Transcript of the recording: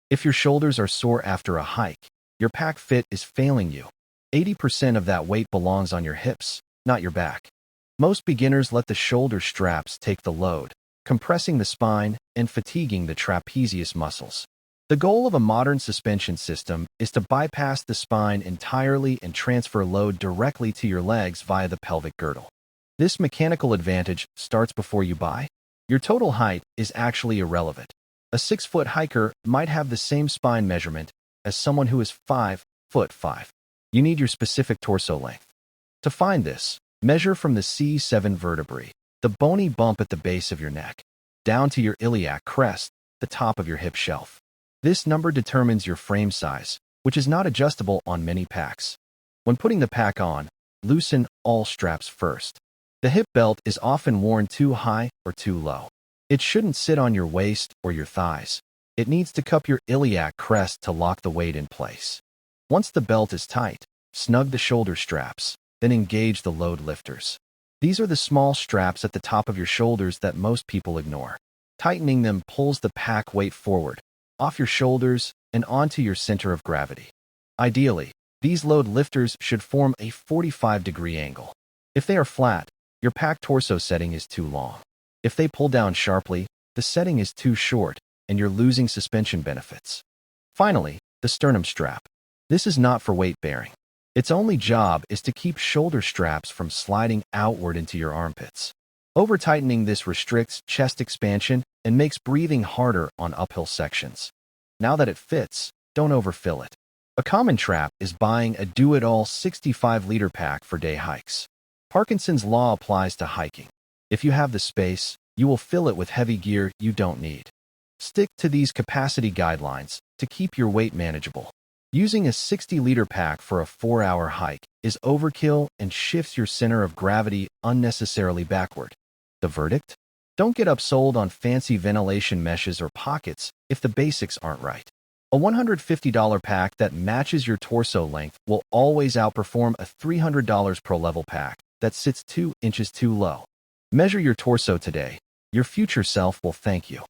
If your shoulders are sore after a hike, your pack fit is failing you. 80% of that weight belongs on your hips, not your back. Most beginners let the shoulder straps take the load, compressing the spine and fatiguing the trapezius muscles. The goal of a modern suspension system is to bypass the spine entirely and transfer load directly to your legs via the pelvic girdle. This mechanical advantage starts before you buy. Your total height is actually irrelevant. A 6-foot hiker might have the same spine measurement as someone who is 5'5". You need your specific torso length. To find this, measure from the C7 vertebrae, the bony bump at the base of your neck, down to your iliac crest, the top of your hip shelf. This number determines your frame size, which is not adjustable on many packs. When putting the pack on, loosen all straps first. The hip belt is often worn too high or too low. It shouldn't sit on your waist or your thighs. It needs to cup your iliac crest to lock the weight in place. Once the belt is tight, snug the shoulder straps, then engage the load lifters. These are the small straps at the top of your shoulders that most people ignore. Tightening them pulls the pack weight forward, off your shoulders, and onto your center of gravity. Ideally, these load lifters should form a 45-degree angle. If they are flat, your pack torso setting is too long. If they pull down sharply, the setting is too short, and you're losing suspension benefits. Finally, the sternum strap. This is not for weight bearing. Its only job is to keep shoulder straps from sliding outward into your armpits. Over-tightening this restricts chest expansion and makes breathing harder on uphill sections. Now that it fits, don't overfill it. A common trap is buying a do-it-all 65-liter pack for day hikes. Parkinson's law applies to hiking. If you have the space, you will fill it with heavy gear you don't need. Stick to these capacity guidelines to keep your weight manageable. Using a 60-liter pack for a 4-hour hike is overkill and shifts your center of gravity unnecessarily backward. The verdict? Don't get upsold on fancy ventilation meshes or pockets if the basics aren't right. A $150 pack that matches your torso length will always outperform a $300 pro-level pack that sits 2 inches too low. Measure your torso today. Your future self will thank you.